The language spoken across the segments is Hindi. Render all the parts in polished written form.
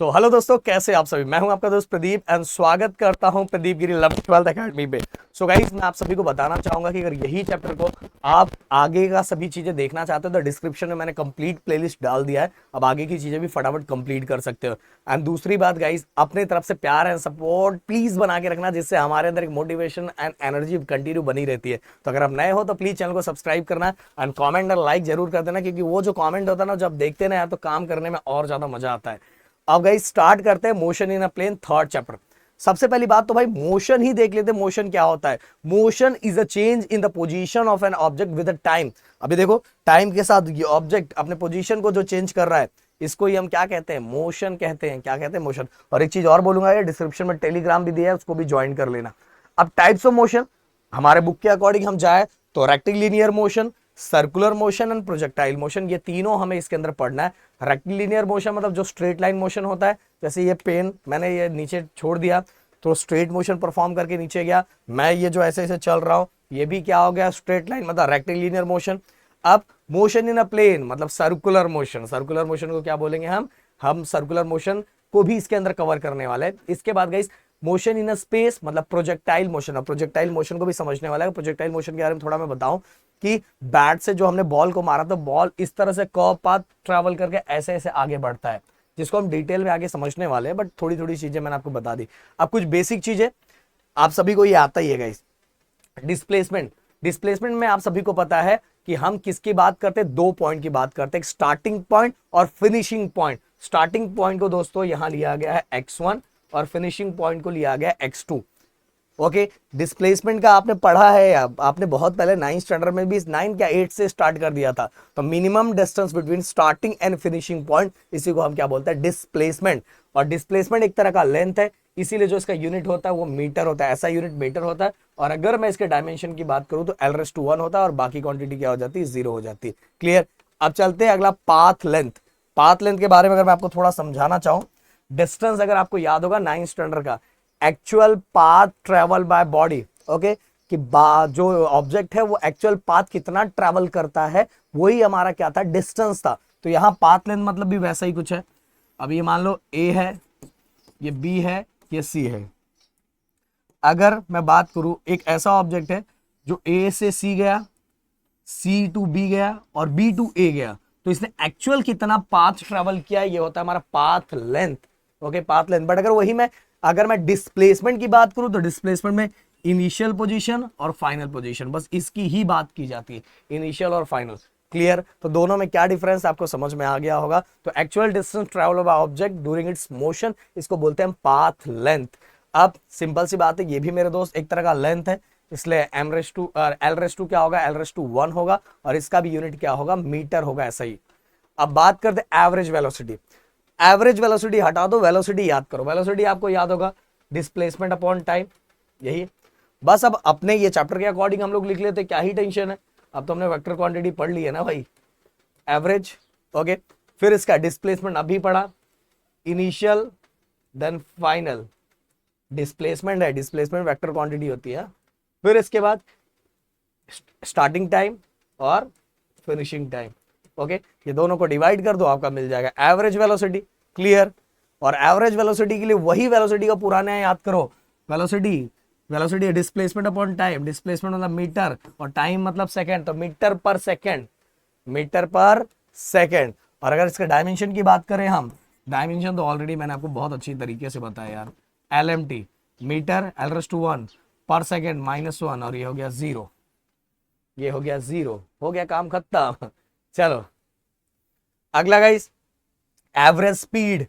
हेलो दोस्तों, कैसे आप सभी। मैं हूं आपका दोस्त प्रदीप एंड स्वागत करता हूं प्रदीप गिरी लव ट्वेल्थ अकेडमी पे। गाइस, मैं आप सभी को बताना चाहूंगा कि अगर यही चैप्टर को आप आगे का सभी चीजें देखना चाहते हो तो डिस्क्रिप्शन में मैंने कंप्लीट प्लेलिस्ट डाल दिया है। अब आगे की चीजें भी फटाफट कंप्लीट कर सकते हो। एंड दूसरी बात गाइस, अपने तरफ से प्यार एंड सपोर्ट प्लीज बना के रखना, जिससे हमारे अंदर एक मोटिवेशन एंड एनर्जी कंटिन्यू बनी रहती है। तो अगर आप नए हो तो प्लीज चैनल को सब्सक्राइब करना एंड कॉमेंट और लाइक जरूर कर देना, क्योंकि वो जो कॉमेंट होता है ना, जब देखते ना यार, तो काम करने में और ज्यादा मजा आता है। अब गाइस स्टार्ट करते हैं motion in a plane third chapter. सबसे पहली बात तो भाई मोशन ही देख लेते हैं। मोशन क्या होता है? Motion is a change in the position of an object with a time. अभी देखो, टाइम के साथ ये ऑब्जेक्ट अपने पोजीशन को जो चेंज कर रहा है, इसको ही हम क्या कहते हैं? मोशन कहते हैं। क्या कहते हैं? मोशन। और एक चीज और बोलूंगा, ये डिस्क्रिप्शन में टेलीग्राम भी दिया है, उसको भी ज्वाइन कर लेना। अब टाइप्स ऑफ मोशन हमारे बुक के अकॉर्डिंग हम जाए तो rectilinear motion, circular motion and projectile motion, ये तीनों हमें इसके अंदर पढ़ना है। रेक्टिलिनियर मोशन मतलब जो स्ट्रेट लाइन मोशन होता है, जैसे ये पेन मैंने ये नीचे छोड़ दिया तो स्ट्रेट मोशन परफॉर्म करके नीचे गया। मैं ये जो ऐसे ऐसे चल रहा हूं, ये भी क्या हो गया? स्ट्रेट लाइन, मतलब रेक्टिलिनियर मोशन। अब मोशन इन अ प्लेन मतलब सर्कुलर मोशन। सर्कुलर मोशन को क्या बोलेंगे हम सर्कुलर मोशन को भी इसके अंदर कवर करने वाले हैं। इसके बाद guys motion in a space मतलब प्रोजेक्टाइल मोशन। अब प्रोजेक्टाइल मोशन को भी समझने वाला है। प्रोजेक्टाइल मोशन के बारे में थोड़ा मैं बताऊं कि बैट से जो हमने बॉल को मारा तो बॉल इस तरह से कर्व पाथ ट्रैवल करके ऐसे ऐसे आगे बढ़ता है, जिसको हम डिटेल में आगे समझने वाले हैं, बट थोड़ी थोड़ी चीजें मैंने आपको बता दी। अब कुछ बेसिक चीजें आप सभी को ये आता ही है गाइस। डिस्प्लेसमेंट। डिस्प्लेसमेंट में आप सभी को पता है कि हम किसकी बात करते हैं? दो पॉइंट की बात करते हैं, स्टार्टिंग पॉइंट और फिनिशिंग पॉइंट। स्टार्टिंग पॉइंट को दोस्तों यहां लिया गया है x1 और फिनिशिंग पॉइंट को लिया गया है x2। ओके, डिस्प्लेसमेंट का आपने पढ़ा है, आपने बहुत पहले 9th स्टैंडर्ड में भी 9 क्या 8 से स्टार्ट कर दिया था। तो minimum distance between starting and finishing point, इसी को हम क्या बोलते हैं? डिस्प्लेसमेंट। और डिस्प्लेसमेंट एक तरह का लेंथ है, इसीलिए जो इसका यूनिट होता है वो मीटर होता है। ऐसा यूनिट मीटर होता है। और अगर मैं इसके डायमेंशन की बात करूं तो l1 होता है और बाकी क्वांटिटी क्या हो जाती है? 0 हो जाती है। क्लियर। अब चलते हैं अगला, पाथ लेंथ। पाथ लेंथ के बारे में अगर मैं आपको थोड़ा समझाना चाहूं, डिस्टेंस अगर आपको याद होगा 9th स्टैंडर्ड का, actual path travel by body. Okay, कि जो ऑब्जेक्ट है वो एक्चुअल पाथ कितना ट्रेवल करता है, वही हमारा क्या था? डिस्टेंस था। तो यहां पाथ लेंथ मतलब भी वैसा ही कुछ है। अब ये मान लो ए है, ये बी है, ये सी है। अगर मैं बात करूं, एक ऐसा ऑब्जेक्ट है जो ए से सी गया, सी टू बी गया और बी टू ए गया, तो इसने एक्चुअल कितना पाथ ट्रेवल किया, ये होता है हमारा path length. Okay, path length. But अगर मैं डिस्प्लेसमेंट की बात करूं तो डिस्प्लेसमेंट में इनिशियल पोजीशन और फाइनल पोजीशन, बस इसकी ही बात की जाती है, इनिशियल और फाइनल। क्लियर। तो दोनों में क्या डिफरेंस आपको समझ में आ गया होगा। तो actual distance travel by object during its motion, इसको बोलते हैं पाथ लेंथ। अब सिंपल सी बात है, ये भी मेरे दोस्त एक तरह का लेंथ है, इसलिए l क्या होगा? l1 होगा और इसका भी यूनिट क्या होगा? मीटर होगा। ऐसा ही। अब बात करते हैं एवरेज वेलोसिटी। एवरेज वेलोसिटी हटा दो, वेलोसिटी याद करो। वेलोसिटी आपको याद होगा डिस्प्लेसमेंट अपॉन टाइम, यही। बस अब अपने ये चैप्टर के अकॉर्डिंग हम लोग लिख लेते, क्या ही टेंशन है। अब तो हमने वेक्टर क्वांटिटी पढ़ ली है ना भाई, एवरेज। ओके, फिर इसका डिस्प्लेसमेंट अभी पढ़ा, इनिशियल देन फाइनल। डिस्प्लेसमेंट है, डिस्प्लेसमेंट वेक्टर क्वांटिटी होती है। फिर इसके बाद स्टार्टिंग टाइम और फिनिशिंग टाइम। ओके, ये दोनों को डिवाइड कर दो, आपका मिल जाएगा एवरेज वेलोसिटी। क्लियर। और एवरेज वेलोसिटी के लिए वही वेलोसिटी का पुराना याद करो। Velocity velocity displacement upon time. Displacement मतलब मीटर और टाइम मतलब सेकंड, तो मीटर पर सेकंड, मीटर पर सेकंड। और अगर इसके डायमेंशन की बात करें हम, डायमेंशन तो ऑलरेडी मैंने आपको बहुत अच्छी तरीके से बताया यार। LMT मीटर, l1 पर सेकंड -1 और ये हो गया 0। ये हो गया 0, हो गया काम खत्म। चलो अगला गाइस, एवरेज स्पीड।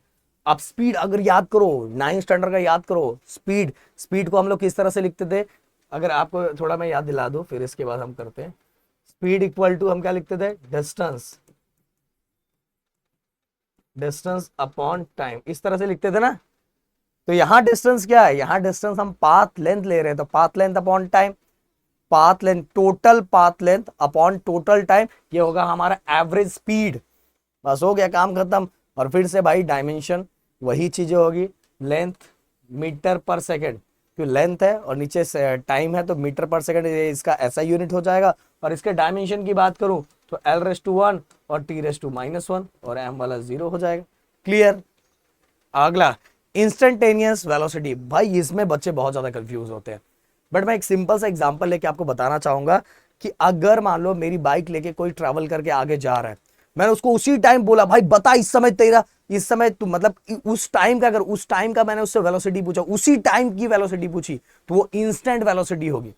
अब स्पीड अगर याद करो, 9th स्टैंडर्ड का याद करो, स्पीड। स्पीड को हम लोग किस तरह से लिखते थे? अगर आपको थोड़ा मैं याद दिला दूं, फिर इसके बाद हम करते हैं। स्पीड इक्वल टू हम क्या लिखते थे? डिस्टेंस, डिस्टेंस अपॉन टाइम, इस तरह से लिखते थे ना। तो यहां डिस्टेंस क्या है? यहां डिस्टेंस हम पाथ लेंथ ले रहे हैं, तो path length upon time. Path length, total path length upon total time, ये होगा हमारा एवरेज स्पीड। बस हो गया काम खत्म। और फिर से भाई डायमेंशन वही चीजें होगी, लेंथ मीटर पर सेकंड, क्योंकि लेंथ है और नीचे से टाइम है, तो मीटर पर सेकंड इसका ऐसा यूनिट हो जाएगा। और इसके डायमेंशन की बात करूं तो l1 और t-1 और m वाला 0 हो जाएगा। क्लियर। अगला इंस्टेंटेनियस वेलोसिटी। भाई इसमें बच्चे बहुत ज्यादा कंफ्यूज होते हैं, बट मैं एक सिंपल सा एग्जांपल लेके आपको बताना चाहूंगा कि अगर मान लो मेरी बाइक लेके कोई ट्रैवल करके आगे जा रहा है, मैंने उसको उसी टाइम बोला भाई बता इस समय तेरा, इस समय तू मतलब उस टाइम का, अगर उस टाइम का मैंने उससे वेलोसिटी पूछा, उसी टाइम की वेलोसिटी पूछी, तो वो इंस्टेंट वेलोसिटी होगी।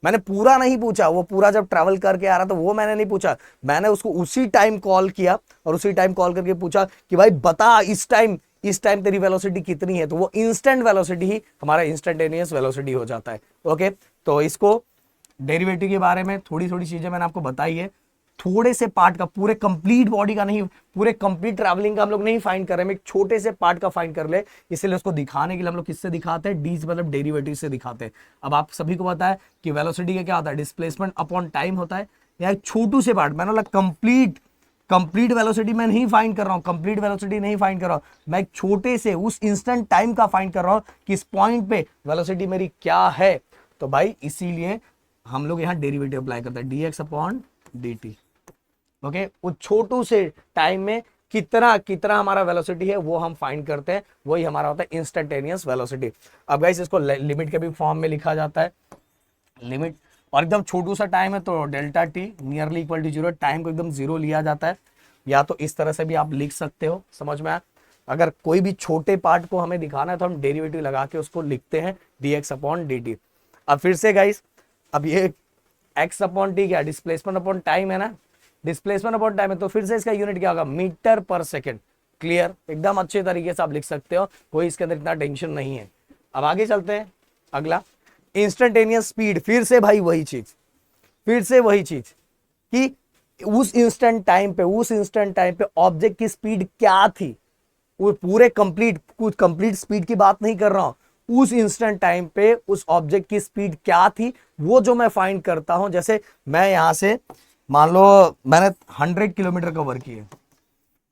मैंने पूरा नहीं पूछा, वो पूरा जब ट्रैवल करके आ रहा था वो मैंने नहीं पूछा, मैंने उसको उसी टाइम कॉल किया और उसी टाइम कॉल करके पूछा कि भाई बता इस टाइम तेरी वेलोसिटी कितनी है, तो वो इंस्टेंट वेलोसिटी ही हमारा इंस्टेंटेनियस वेलोसिटी हो जाता है। ओके, तो इसको डेरिवेटिव के बारे में थोड़ी थोड़ी चीजें मैंने आपको बताई है, थोड़े से पार्ट का, पूरे कंप्लीट बॉडी का नहीं, पूरे कंप्लीट ट्रैवलिंग का हम लोग नहीं फाइंड कर रहे हैं, एक छोटे से पार्ट का फाइंड कर ले, इसलिए उसको दिखाने के लिए हम लोग किससे दिखाते हैं, डी मतलब डेरिवेटिव से दिखाते हैं। अब आप सभी को पता है कि वेलोसिटी का क्या होता है, डिस्प्लेसमेंट अपॉन टाइम होता है, या एक छोटू से पार्ट, मैंने कंप्लीट वेलोसिटी मैं नहीं फाइंड कर रहा हूं, कंप्लीट वेलोसिटी नहीं फाइंड कर रहा हूं, मैं एक छोटे से उस इंस्टेंट टाइम का फाइंड कर रहा हूं कि इस पॉइंट पे वेलोसिटी मेरी क्या है। तो भाई इसीलिए हम लोग यहां डेरिवेटिव अप्लाई करते हैं, dx अपॉन dt। ओके, उस छोटू से टाइम में कितना कितना हमारा वेलोसिटी है वो हम फाइंड करते हैं, वही हमारा होता है इंस्टेंटेनियस वेलोसिटी। अब गाइस इसको लिमिट के भी फॉर्म में लिखा जाता है, लिमिट, और एकदम छोटू सा टाइम है तो delta T nearly equal to zero, time को एकदम जीरो लिया जाता है, या तो इस तरह से भी आप लिख सकते हो, समझ में आया। अगर कोई भी छोटे पार्ट को हमें दिखाना है तो हम डेरिवेटिव लगा के उसको लिखते हैं dx अपॉन dt। अब फिर से गाइस, अब ये x अपॉन टी क्या, डिस्प्लेसमेंट अपॉन टाइम है ना, डिस्प्लेसमेंट अपॉन टाइम है, तो फिर से इसका यूनिट क्या होगा, मीटर पर सेकेंड। क्लियर, एकदम अच्छे तरीके से आप लिख सकते हो, कोई इसके अंदर इतना टेंशन नहीं है। अब आगे चलते हैं, अगला इंस्टेंटेनियस स्पीड। फिर से भाई वही चीज, फिर से वही चीज कि उस इंस्टेंट टाइम पे ऑब्जेक्ट की स्पीड क्या थी, वो पूरे कंप्लीट स्पीड की बात नहीं कर रहा हूं, उस इंस्टेंट टाइम पे उस ऑब्जेक्ट की स्पीड क्या थी वो जो मैं फाइंड करता हूं। जैसे मैं यहां से मान लो मैंने 100 किलोमीटर कवर किए,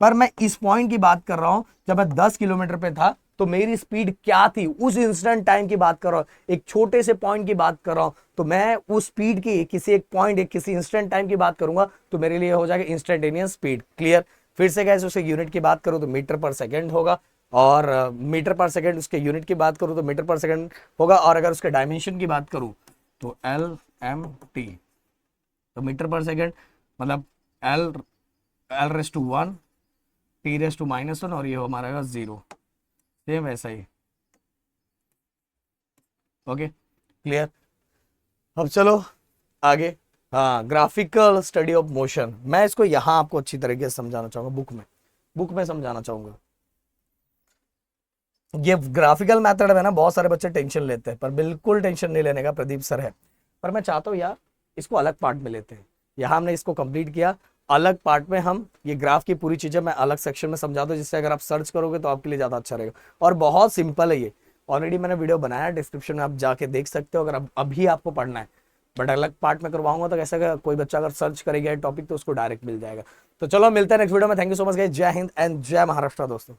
पर मैं इस पॉइंट की बात कर रहा हूं जब मैं 10 किलोमीटर पे था, तो मेरी स्पीड क्या थी, उस इंस्टेंट टाइम की बात कर रहा हूं, एक छोटे से पॉइंट की बात कर रहा हूं, तो मैं उस स्पीड की किसी एक पॉइंट, किसी इंस्टेंट टाइम की बात करूंगा, तो मेरे लिए हो जाएगा इंस्टेंटेनियस स्पीड। क्लियर, फिर से कैसे उसके यूनिट की बात करूं तो मीटर पर सेकेंड होगा, और मीटर पर सेकेंड उसके यूनिट की बात करूं तो मीटर पर सेकेंड होगा, और अगर उसके डायमेंशन की बात करूं तो LMT, तो मीटर पर सेकेंड मतलब L/1 T/-1, और ये हमारा 0, सेम ऐसा ही। Okay, clear. अब चलो आगे, हाँ, ग्राफिकल स्टडी ऑफ मोशन। मैं इसको यहां आपको अच्छी तरीके से समझाना चाहूंगा, बुक में समझाना चाहूंगा। ये ग्राफिकल मेथड है ना, बहुत सारे बच्चे टेंशन लेते हैं, पर बिल्कुल टेंशन नहीं लेने का, प्रदीप सर है। पर मैं चाहता हूँ यार इसको अलग पार्ट में लेते हैं, यहाँ हमने इसको कंप्लीट किया, अलग पार्ट में हम ये ग्राफ की पूरी चीजें मैं अलग सेक्शन में समझा दूं, जिससे अगर आप सर्च करोगे तो आपके लिए ज्यादा अच्छा रहेगा। और बहुत सिंपल है ये, ऑलरेडी मैंने वीडियो बनाया, डिस्क्रिप्शन में आप जाके देख सकते हो अगर अभी आपको पढ़ना है, बट अलग पार्ट में करवाऊंगा तो कैसे कोई बच्चा अगर सर्च करेगा टॉपिक तो उसको डायरेक्ट मिल जाएगा। तो चलो मिलते हैं नेक्स्ट वीडियो में, thank you so much guys, जय हिंद एंड जय महाराष्ट्र दोस्तों।